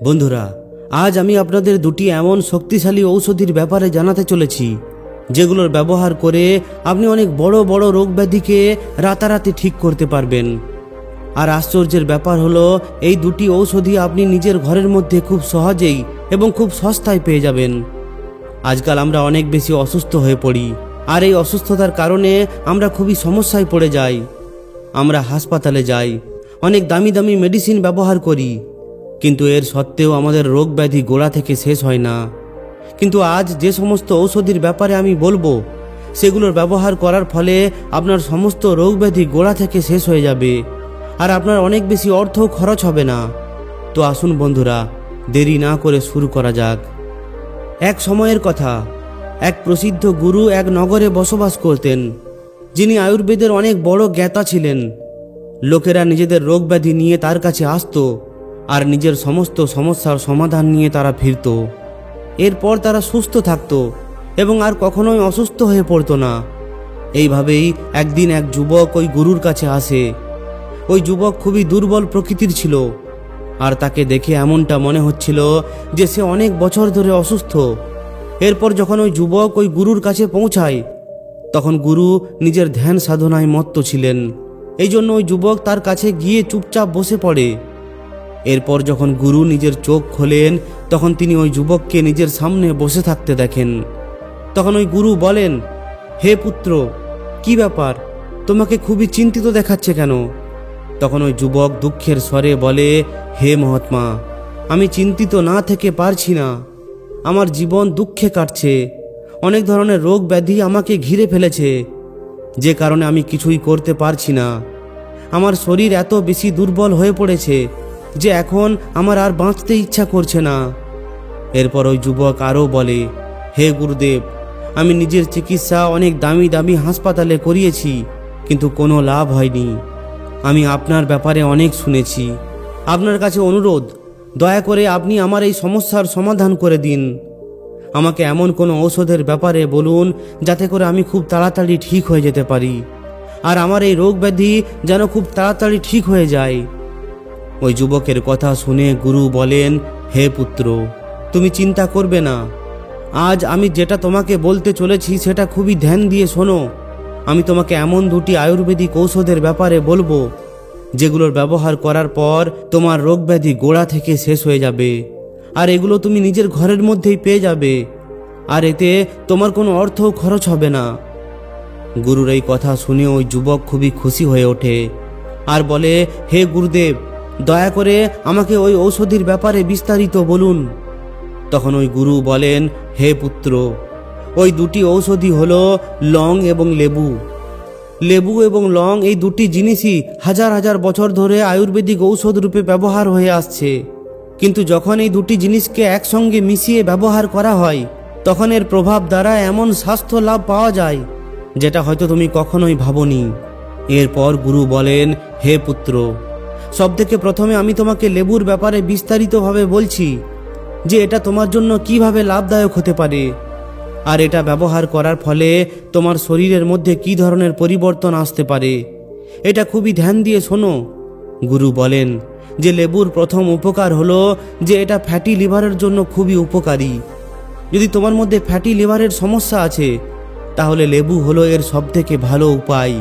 বন্ধুরা, আজ আমি আপনাদের দুটি এমন শক্তিশালী ঔষধির ব্যাপারে জানাতে চলেছি যেগুলোর ব্যবহার করে আপনি অনেক বড় বড় রোগ ব্যাধিকে রাতারাতি ঠিক করতে পারবেন। আর আশ্চর্যের ব্যাপার হলো এই দুটি ঔষধি আপনি নিজের ঘরের মধ্যে খুব সহজেই এবং খুব সস্তায় পেয়ে যাবেন। আজকাল আমরা অনেক বেশি অসুস্থ হয়ে পড়ি, আর এই অসুস্থতার কারণে আমরা খুবই সমস্যায় পড়ে যাই। আমরা হাসপাতালে যাই, অনেক দামি দামি মেডিসিন ব্যবহার করি, কিন্তু এর সত্ত্বেও আমাদের রোগ ব্যাধি গোড়া থেকে শেষ হয় না। কিন্তু আজ যে সমস্ত ঔষধির ব্যাপারে আমি বলবো, সেগুলোর ব্যবহার করার ফলে আপনার সমস্ত রোগ ব্যাধি গোড়া থেকে শেষ হয়ে যাবে, আর আপনার অনেক বেশি অর্থও খরচ হবে না। তো আসুন বন্ধুরা, দেরি না করে শুরু করা যাক। এক সময়ের কথা, এক প্রসিদ্ধ গুরু এক নগরে বসবাস করতেন, যিনি আয়ুর্বেদের অনেক বড় জ্ঞাতা ছিলেন। লোকেরা নিজেদের রোগ ব্যাধি নিয়ে তার কাছে আসতো, আর নিজের সমস্ত সমস্যার সমাধান নিয়ে তারা ফিরত। এরপর তারা সুস্থ থাকত এবং আর কখনোই অসুস্থ হয়ে পড়তো না। এইভাবেই একদিন এক যুবক ওই গুরুর কাছে আসে। ওই যুবক খুবই দুর্বল প্রকৃতির ছিল, আর তাকে দেখে এমনটা মনে হচ্ছিল যে সে অনেক বছর ধরে অসুস্থ। এরপর যখন ওই যুবক ওই গুরুর কাছে পৌঁছায়, তখন গুরু নিজের ধ্যান সাধনায় মত্ত ছিলেন। এই জন্য ওই যুবক তার কাছে গিয়ে চুপচাপ বসে পড়ে। এরপর যখন গুরু নিজের চোখ খোলেন, তখন তিনি ওই যুবককে নিজের সামনে বসে থাকতে দেখেন। তখন ওই গুরু বলেন, হে পুত্র, কি ব্যাপার, তোমাকে খুবই চিন্তিত দেখাচ্ছে কেন? তখন ওই যুবক দুঃখের স্বরে বলে, হে মহাত্মা, আমি চিন্তিত না থেকে পারছি না। আমার জীবন দুঃখে কাটছে। অনেক ধরনের রোগ ব্যাধি আমাকে ঘিরে ফেলেছে, যে কারণে আমি কিছুই করতে পারছি না। আমার শরীর এত বেশি দুর্বল হয়ে পড়েছে যে এখন আমার আর বাঁচতে ইচ্ছা করছে না। এরপর ওই যুবক আরও বলে, হে গুরুদেব, আমি নিজের চিকিৎসা অনেক দামি দামি হাসপাতালে করিয়েছি, কিন্তু কোনো লাভ হয়নি। আমি আপনার ব্যাপারে অনেক শুনেছি। আপনার কাছে অনুরোধ, দয়া করে আপনি আমার এই সমস্যার সমাধান করে দিন। আমাকে এমন কোনো ঔষধের ব্যাপারে বলুন যাতে করে আমি খুব তাড়াতাড়ি ঠিক হয়ে যেতে পারি, আর আমার এই রোগ ব্যাধি যেন খুব তাড়াতাড়ি ঠিক হয়ে যায়। ওই যুবকের কথা শুনে গুরু বলেন, হে পুত্র, তুমি চিন্তা করবে না। আজ আমি যেটা তোমাকে বলতে চলেছি সেটা খুবই ধ্যান দিয়ে শোনো। আমি তোমাকে এমন দুটি আয়ুর্বেদিক ঔষধের ব্যাপারে বলবো, যেগুলোর ব্যবহার করার পর তোমার রোগ ব্যাধি গোড়া থেকে শেষ হয়ে যাবে, আর এগুলো তুমি নিজের ঘরের মধ্যেই পেয়ে যাবে, আর এতে তোমার কোনো অর্থও খরচ হবে না। গুরুর এই কথা শুনে ওই যুবক খুবই খুশি হয়ে ওঠে আর বলে, হে গুরুদেব, দয়া করে আমাকে ওই ঔষধির ব্যাপারে বিস্তারিত বলুন। তখন ওই গুরু বলেন, হে পুত্র, ওই দুটি ঔষধি হলো লং এবং লেবু। লেবু এবং লং এই দুটি জিনিসই হাজার হাজার বছর ধরে আয়ুর্বেদিক ঔষধ রূপে ব্যবহার হয়ে আসছে, কিন্তু যখন এই দুটি জিনিসকে একসঙ্গে মিশিয়ে ব্যবহার করা হয়, তখন এর প্রভাব দ্বারা এমন স্বাস্থ্য লাভ পাওয়া যায় যেটা হয়তো তুমি কখনোই ভাবনি। এরপর গুরু বলেন, হে পুত্র, সবথেকে প্রথমে আমি তোমাকে লেবুর ব্যাপারে বিস্তারিতভাবে বলছি যে এটা তোমার জন্য কিভাবে লাভদায়ক হতে পারে, আর এটা ব্যবহার করার ফলে তোমার শরীরের মধ্যে কি ধরনের পরিবর্তন আসতে পারে। এটা খুবই ধ্যান দিয়ে শোনো। গুরু বলেন যে লেবুর প্রথম উপকার হলো যে এটা ফ্যাটি লিভারের জন্য খুবই উপকারী। যদি তোমার মধ্যে ফ্যাটি লিভারের সমস্যা আছে, তাহলে লেবু হলো এর সবথেকে ভালো উপায়।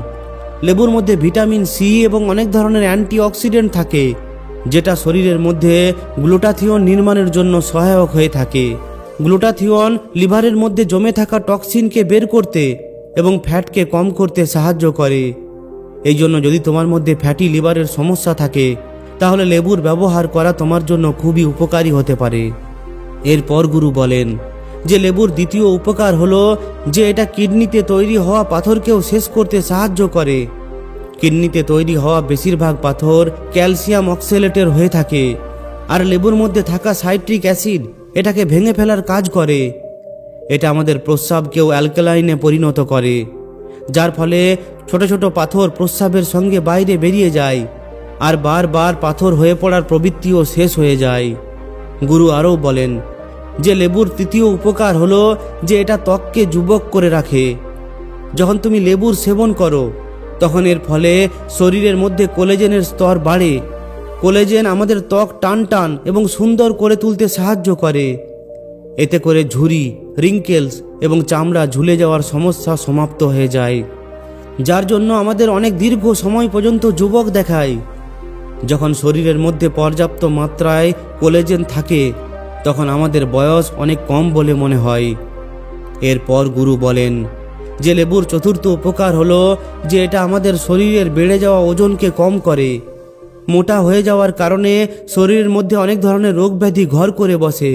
লেবুর মধ্যে ভিটামিন সি এবং অনেক ধরনের অ্যান্টিঅক্সিডেন্ট থাকে, যেটা শরীরের মধ্যে গ্লুটাথিয়ন নির্মাণের জন্য সহায়ক হয়ে থাকে। গ্লুটাথিয়ন লিভারের মধ্যে জমে থাকা টক্সিনকে বের করতে এবং ফ্যাটকে কম করতে সাহায্য করে। এই জন্য যদি তোমার মধ্যে ফ্যাটি লিভারের সমস্যা থাকে, তাহলে লেবুর ব্যবহার করা তোমার জন্য খুবই উপকারী হতে পারে। এরপর গুরু বলেন যে লেবুর দ্বিতীয় উপকার হলো যে এটা কিডনিতে তৈরি হওয়া পাথরকেও শেষ করতে সাহায্য করে। কিডনিতে তৈরি হওয়া বেশিরভাগ পাথর ক্যালসিয়াম অক্সালেটের হয়ে থাকে, আর লেবুর মধ্যে থাকা সাইট্রিক অ্যাসিড এটাকে ভেঙে ফেলার কাজ করে। এটা আমাদের প্রস্রাবকেও অ্যালকালাইনে পরিণত করে, যার ফলে ছোট ছোট পাথর প্রস্রাবের সঙ্গে বাইরে বেরিয়ে যায়, আর বারবার পাথর হয়ে পড়ার প্রবৃত্তিও শেষ হয়ে যায়। গুরু আরও বলেন যে লেবুর তৃতীয় উপকার হলো যে এটা ত্বককে যুবক করে রাখে। যখন তুমি লেবুর সেবন করো, তখন এর ফলে শরীরের মধ্যে কোলাজেনের স্তর বাড়ে, কোলাজেন আমাদের ত্বক টান টান এবং সুন্দর করে তুলতে সাহায্য করে। এতে করে ঝুরি, রিঙ্কেলস এবং চামড়া ঝুলে যাওয়ার সমস্যা সমাপ্ত হয়ে যায়, যার জন্য আমাদের অনেক দীর্ঘ সময় পর্যন্ত যুবক দেখায়। যখন শরীরের মধ্যে পর্যাপ্ত মাত্রায় কোলাজেন থাকে তখন আমাদের বয়স অনেক কম বলে মনে হয়। এরপর গুরু বলেন যে লেবুর চতুর্থ উপকার হলো যে এটা আমাদের শরীরের বেড়ে যাওয়া ওজনকে কম করে। মোটা হয়ে যাওয়ার কারণে শরীরের মধ্যে অনেক ধরনের রোগ ব্যাধি ঘর করে বসে,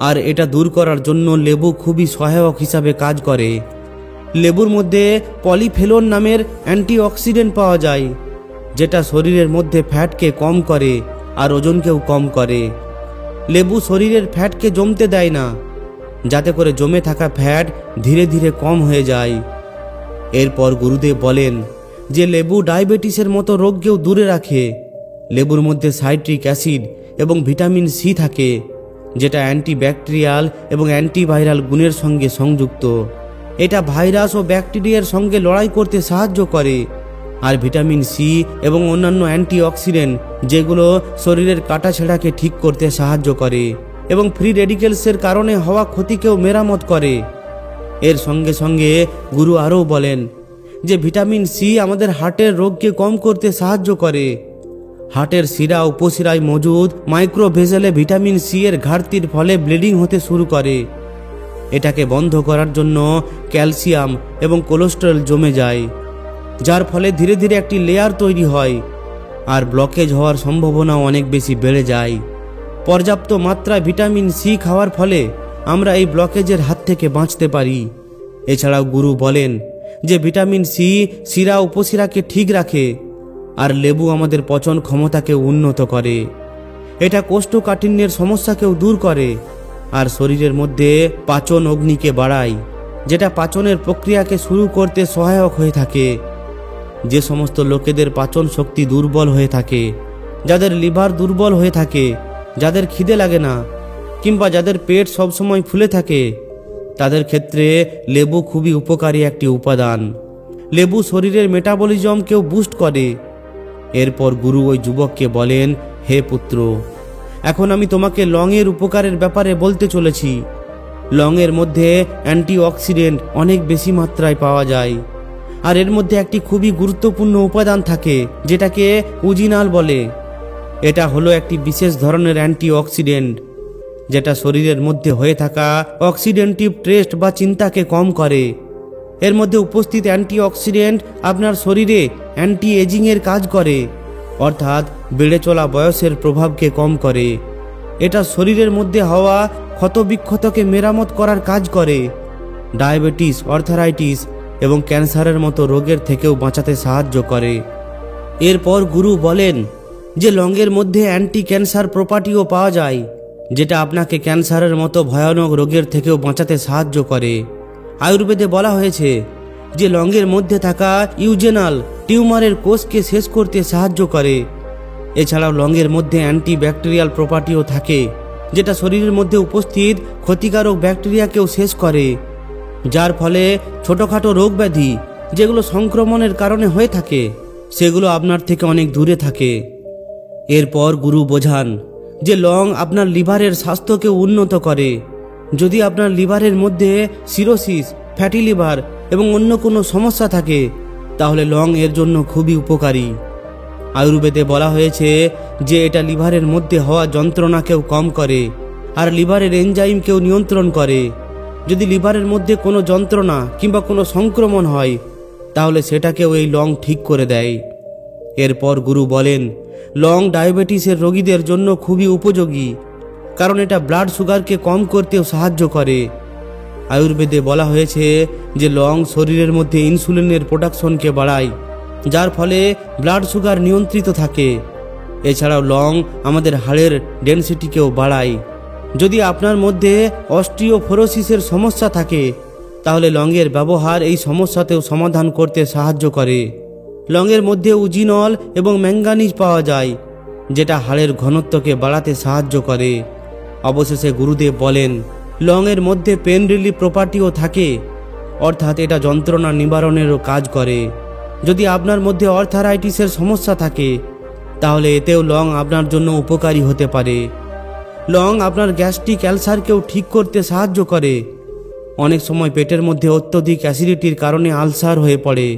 আর এটা দূর করার জন্য লেবু খুবই সহায়ক হিসাবে কাজ করে। লেবুর মধ্যে পলিফেনল নামের অ্যান্টিঅক্সিডেন্ট পাওয়া যায়, যেটা শরীরের মধ্যে ফ্যাটকে কম করে আর ওজনকেও কম করে। লেবু শরীরের ফ্যাটকে জমতে দেয় না, যাতে করে জমে থাকা ফ্যাট ধীরে ধীরে কম হয়ে যায়। এরপর গুরুদেব বলেন যে লেবু ডায়াবেটিসের মতো রোগকেও দূরে রাখে। লেবুর মধ্যে সাইট্রিক অ্যাসিড এবং ভিটামিন সি থাকে, যেটা অ্যান্টিব্যাকটেরিয়াল এবং অ্যান্টিভাইরাল গুণের সঙ্গে সংযুক্ত। এটা ভাইরাস ও ব্যাকটেরিয়ার সঙ্গে লড়াই করতে সাহায্য করে। আর ভিটামিন সি এবং অন্যান্য অ্যান্টিঅক্সিডেন্ট যেগুলো শরীরের কাটাছেঁড়াকে ঠিক করতে সাহায্য করে এবং ফ্রি রেডিকেলসের কারণে হওয়া ক্ষতিকেও মেরামত করে। এর সঙ্গে সঙ্গে গুরু আরও বলেন যে ভিটামিন সি আমাদের হার্টের রোগকে কম করতে সাহায্য করে। হার্টের শিরা উপশিরায় মজুদ মাইক্রোভেসেলে ভিটামিন সি এর ঘাটতির ফলে ব্লিডিং হতে শুরু করে। এটাকে বন্ধ করার জন্য ক্যালসিয়াম এবং কোলেস্টেরল জমে যায়, যার ফলে ধীরে ধীরে একটি লেয়ার তৈরি হয় আর ব্লকেজ হওয়ার সম্ভাবনাও অনেক বেশি বেড়ে যায়। পর্যাপ্ত মাত্রায় ভিটামিন সি খাওয়ার ফলে আমরা এই ব্লকেজের হাত থেকে বাঁচতে পারি। এছাড়াও গুরু বলেন যে ভিটামিন সি শিরা উপশিরাকে ঠিক রাখে আর লেবু আমাদের পচন ক্ষমতাকে উন্নত করে। এটা কোষ্ঠকাঠিন্যের সমস্যাকেও দূর করে আর শরীরের মধ্যে পাচন অগ্নিকে বাড়ায়, যেটা পাচনের প্রক্রিয়াকে শুরু করতে সহায়ক হয়ে থাকে। যে সমস্ত লোকেদের পাচন শক্তি দুর্বল হয়ে থাকে, যাদের লিভার দুর্বল হয়ে থাকে, যাদের খিদে লাগে না কিংবা যাদের পেট সবসময় ফুলে থাকে, তাদের ক্ষেত্রে লেবু খুবই উপকারী একটি উপাদান। লেবু শরীরের মেটাবলিজমকেও বুস্ট করে। এরপর গুরু ওই যুবককে বলেন, হে পুত্র, এখন আমি তোমাকে লংয়ের উপকারের ব্যাপারে বলতে চলেছি। লংয়ের মধ্যে অ্যান্টিঅক্সিডেন্ট অনেক বেশি মাত্রায় পাওয়া যায়, আর এর মধ্যে একটি খুবই গুরুত্বপূর্ণ উপাদান থাকে যেটাকে উজিনাল বলে। এটা হলো একটি বিশেষ ধরনের অ্যান্টিঅক্সিডেন্ট যেটা শরীরের মধ্যে হয়ে থাকা অক্সিডেন্টিভ স্ট্রেস বা চিন্তাকে কম করে। এর মধ্যে উপস্থিত অ্যান্টিঅক্সিডেন্ট আপনার শরীরে অ্যান্টি এজিংয়ের কাজ করে, অর্থাৎ বেড়ে চলা বয়সের প্রভাবকে কম করে। এটা শরীরের মধ্যে হওয়া ক্ষতবিক্ষতকে মেরামত করার কাজ করে। ডায়াবেটিস, আর্থারাইটিস এবং ক্যান্সারের মতো রোগের থেকেও বাঁচাতে সাহায্য করে। এরপর গুরু বলেন যে লংয়ের মধ্যে অ্যান্টি ক্যান্সার প্রপার্টিও পাওয়া যায়, যেটা আপনাকে ক্যান্সারের মতো ভয়ানক রোগের থেকেও বাঁচাতে সাহায্য করে। আয়ুর্বেদে বলা হয়েছে যে লংয়ের মধ্যে থাকা ইউজেনাল টিউমারের কোষকে শেষ করতে সাহায্য করে। এছাড়াও লংয়ের মধ্যে অ্যান্টিব্যাকটেরিয়াল প্রপার্টিও থাকে, যেটা শরীরের মধ্যে উপস্থিত ক্ষতিকারক ব্যাকটেরিয়াকেও শেষ করে, যার ফলে ছোটোখাটো রোগ ব্যাধি যেগুলো সংক্রমণের কারণে হয়ে থাকে সেগুলো আপনার থেকে অনেক দূরে থাকে। এরপর গুরু বোঝান যে লং আপনার লিভারের স্বাস্থ্যকে উন্নত করে। যদি আপনার লিভারের মধ্যে সিরোসিস, ফ্যাটি লিভার এবং অন্য কোনো সমস্যা থাকে তাহলে লং এর জন্য খুবই উপকারী। আয়ুর্বেদে বলা হয়েছে যে এটা লিভারের মধ্যে হওয়া যন্ত্রণাকেও কম করে আর লিভারের এনজাইমকেও নিয়ন্ত্রণ করে। যদি লিভারের মধ্যে কোনো যন্ত্রণা কিংবা কোনো সংক্রমণ হয় তাহলে সেটাকেও এই লং ঠিক করে দেয়। এরপর গুরু বলেন লং ডায়াবেটিসের রোগীদের জন্য খুবই উপযোগী, কারণ এটা ব্লাড সুগারকে কম করতেও সাহায্য করে। আয়ুর্বেদে বলা হয়েছে যে লং শরীরের মধ্যে ইনসুলিনের প্রোডাকশনকে বাড়ায়, যার ফলে ব্লাড সুগার নিয়ন্ত্রিত থাকে। এছাড়াও লং আমাদের হাড়ের ডেনসিটিকেও বাড়ায়। যদি আপনার মধ্যে অস্টিওপোরোসিসের সমস্যা থাকে তাহলে লংয়ের ব্যবহার এই সমস্যাতেও সমাধান করতে সাহায্য করে। লংয়ের মধ্যে উজিনল এবং ম্যাঙ্গানিজ পাওয়া যায়, যেটা হাড়ের ঘনত্বকে বাড়াতে সাহায্য করে। অবশেষে গুরুদেব বলেন লংয়ের মধ্যে পেন রিলিফ প্রপার্টিও থাকে, অর্থাৎ এটা যন্ত্রণা নিবারণেরও কাজ করে। যদি আপনার মধ্যে আর্থারাইটিসের সমস্যা থাকে তাহলে এতেও লং আপনার জন্য উপকারী হতে পারে। লং আপনার গ্যাস্ট্রিক অ্যালসারকেও ঠিক করতে সাহায্য করে। অনেক সময় পেটের মধ্যে অত্যধিক অ্যাসিডিটির কারণে আলসার হয়ে পড়ে।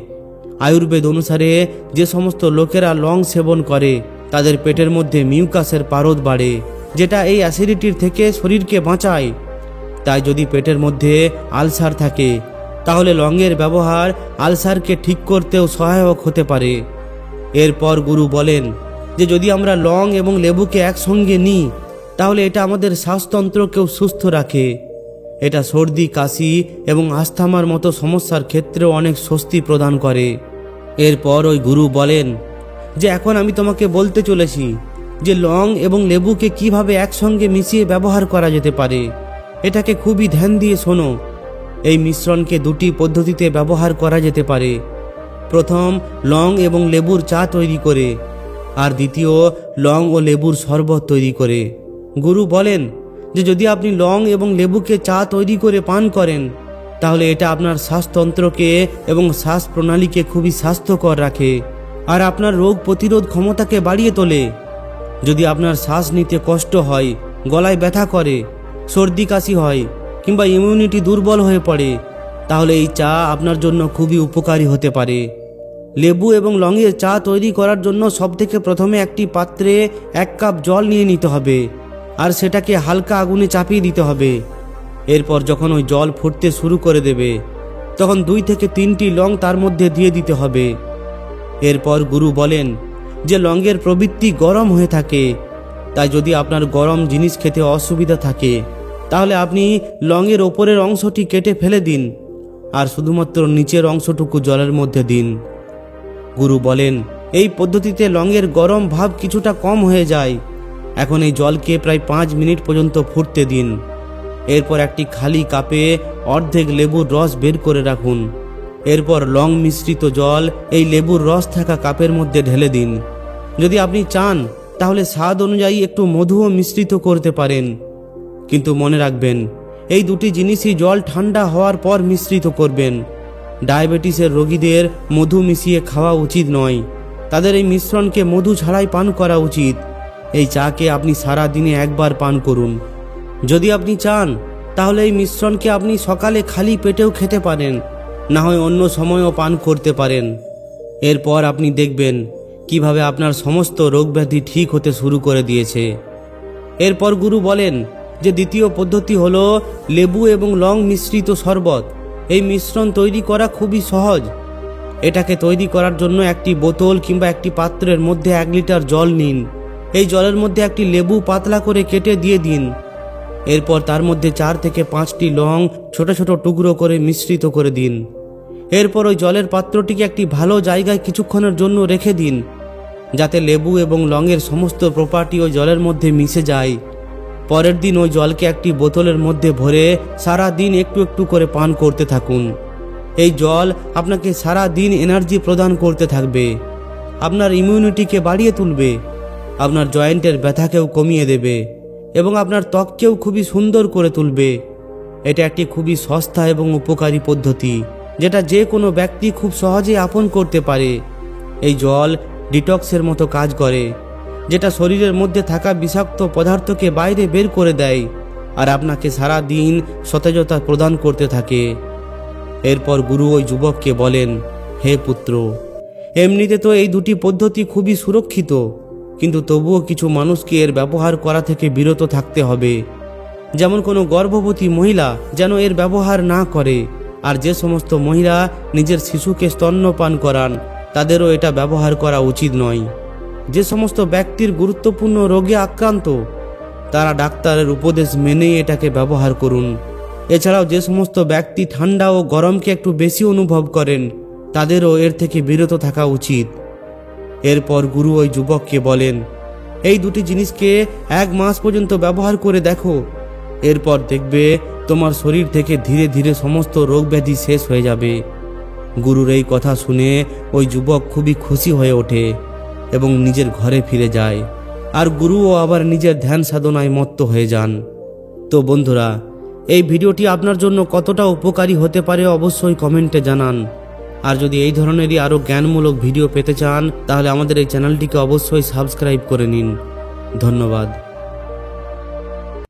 আয়ুর্বেদ অনুসারে যে সমস্ত লোকেরা লং সেবন করে তাদের পেটের মধ্যে মিউকাসের পারদ বাড়ে, যেটা এই অ্যাসিডিটির থেকে শরীরকে বাঁচায়। তাই যদি পেটের মধ্যে আলসার থাকে তাহলে লংয়ের ব্যবহার আলসারকে ঠিক করতেও সহায়ক হতে পারে। এরপর গুরু বলেন যে যদি আমরা লং এবং লেবুকে একসঙ্গে নিই তাহলে এটা আমাদের শ্বাসতন্ত্রকেও সুস্থ রাখে। এটা সর্দি, কাশি এবং আস্থামার মতো সমস্যার ক্ষেত্রেও অনেক স্বস্তি প্রদান করে। এরপর ওই গুরু বলেন যে এখন আমি তোমাকে বলতে চলেছি যে লং এবং লেবুকে কিভাবে একসঙ্গে মিশিয়ে ব্যবহার করা যেতে পারে। এটাকে খুবই ধ্যান দিয়ে শোনো। এই মিশ্রণকে দুটি পদ্ধতিতে ব্যবহার করা যেতে পারে। প্রথম, লং এবং লেবুর চা তৈরি করে, আর দ্বিতীয়, লং ও লেবুর শরবত তৈরি করে। গুরু বলেন যে যদি আপনি লং এবং লেবুকে চা তৈরি করে পান করেন তাহলে এটা আপনার শ্বাসতন্ত্রকে এবং শ্বাস প্রণালীকে খুবই স্বাস্থ্যকর রাখে আর আপনার রোগ প্রতিরোধ ক্ষমতাকে বাড়িয়ে তোলে। যদি আপনার শ্বাস নিতে কষ্ট হয়, গলায় ব্যথা করে, সর্দি কাশি হয় কিংবা ইমিউনিটি দুর্বল হয়ে পড়ে তাহলে এই চা আপনার জন্য খুবই উপকারী হতে পারে। লেবু এবং লংয়ের চা তৈরি করার জন্য সবথেকে প্রথমে একটি পাত্রে 1 কাপ জল নিয়ে নিতে হবে আর সেটাকে হালকা আগুনে চাপিয়ে দিতে হবে। এরপর যখন ওই জল ফুটতে শুরু করে দেবে তখন 2 থেকে 3টি লং তার মধ্যে দিয়ে দিতে হবে। এরপর গুরু বলেন যে লংয়ের প্রবৃত্তি গরম হয়ে থাকে, তাই যদি আপনার গরম জিনিস খেতে অসুবিধা থাকে তাহলে আপনি লংয়ের ওপরের অংশটি কেটে ফেলে দিন আর শুধুমাত্র নিচের অংশটুকু জলের মধ্যে দিন। গুরু বলেন এই পদ্ধতিতে লংয়ের গরম ভাব কিছুটা কম হয়ে যায়। এখন এই জলকে প্রায় 5 মিনিট পর্যন্ত ফুটতে দিন। এরপর একটি খালি কাপে অর্ধেক লেবুর রস বের করে রাখুন। এরপর লং মিশ্রিত জল এই লেবুর রস থাকা কাপের মধ্যে ঢেলে দিন। যদি আপনি চান তাহলে স্বাদ অনুযায়ী একটু মধুও মিশ্রিত করতে পারেন, কিন্তু মনে রাখবেন এই দুটি জিনিসই জল ঠান্ডা হওয়ার পর মিশ্রিত করবেন। ডায়াবেটিসের রোগীদের মধু মিশিয়ে খাওয়া উচিত নয়, তাদের এই মিশ্রণকে মধু ছাড়াই পান করা উচিত। এই চাকে আপনি সারা দিনে একবার পান করুন। যদি আপনি চান তাহলে এই মিশ্রণকে আপনি সকালে খালি পেটেও খেতে পারেন, না হয় অন্য সময়ও পান করতে পারেন। এরপর আপনি দেখবেন কিভাবে আপনার সমস্ত রোগব্যাধি ঠিক হতে শুরু করে দিয়েছে। এরপর গুরু বলেন যে দ্বিতীয় পদ্ধতি হলো লেবু এবং লং মিশ্রিত শরবত। এই মিশ্রণ তৈরি করা খুবই সহজ। এটাকে তৈরি করার জন্য একটি বোতল কিংবা একটি পাত্রের মধ্যে 1 লিটার জল নিন। এই জলের মধ্যে একটি লেবু পাতলা করে কেটে দিয়ে দিন। এরপর তার মধ্যে 4 থেকে 5টি লং ছোট ছোট টুকরো করে মিশ্রিত করে দিন। এরপর ওই জলের পাত্রটিকে একটি ভালো জায়গায় কিছুক্ষণের জন্য রেখে দিন, যাতে লেবু এবং লংয়ের সমস্ত প্রপার্টি ওই জলের মধ্যে মিশে যায়। পরের দিন ওই জলকে একটি বোতলের মধ্যে ভরে সারা দিন একটু একটু করে পান করতে থাকুন। এই জল আপনাকে সারা দিন এনার্জি প্রদান করতে থাকবে, আপনার ইমিউনিটিকে বাড়িয়ে তুলবে, আপনার জয়েন্টের ব্যথাকেও কমিয়ে দেবে এবং আপনার ত্বককেও খুবই সুন্দর করে তুলবে। এটা একটি খুবই সস্তা এবং উপকারী পদ্ধতি, যেটা যে কোনো ব্যক্তি খুব সহজে আপন করতে পারে। এই জল ডিটক্সের মতো কাজ করে, যেটা শরীরের মধ্যে থাকা বিষাক্ত পদার্থকে বাইরে বের করে দেয় আর আপনাকে সারা দিন সতেজতা প্রদান করতে থাকে। এরপর গুরু ওই যুবককে বলেন, হে পুত্র, এমনিতে তো এই দুটি পদ্ধতি খুবই সুরক্ষিত, কিন্তু তবুও কিছু মানুষকে এর ব্যবহার করা থেকে বিরত থাকতে হবে। যেমন কোনো গর্ভবতী মহিলা যেন এর ব্যবহার না করে, আর যে সমস্ত মহিলা নিজের শিশুকে স্তন্যপান করান তাদেরও এটা ব্যবহার করা উচিত নয়। যে সমস্ত ব্যক্তির গুরুত্বপূর্ণ রোগে আক্রান্ত তারা ডাক্তারের উপদেশ মেনে এটাকে ব্যবহার করুন। এছাড়াও যে সমস্ত ব্যক্তি ঠান্ডা ও গরমকে একটু বেশি অনুভব করেন তাদেরও এর থেকে বিরত থাকা উচিত। এরপর গুরু ওই যুবককে বলেন, এই দুটি জিনিসকে 1 মাস পর্যন্ত ব্যবহার করে দেখো। এরপর দেখবে তোমার শরীর থেকে ধীরে ধীরে সমস্ত রোগ ব্যাধি শেষ হয়ে যাবে। গুরুর এই কথা শুনে ওই যুবক খুবই খুশি হয়ে ওঠে এবং নিজের ঘরে ফিরে যায়, আর গুরুও আবার নিজের ধ্যান সাধনায় মত্ত হয়ে যান। তো বন্ধুরা, এই ভিডিওটি আপনার জন্য কতটা উপকারী হতে পারে অবশ্যই কমেন্টে জানান। আর যদি এই ধরনেরই আরও জ্ঞানমূলক ভিডিও পেতে চান তাহলে আমাদের এই চ্যানেলটিকে অবশ্যই সাবস্ক্রাইব করে নিন। ধন্যবাদ।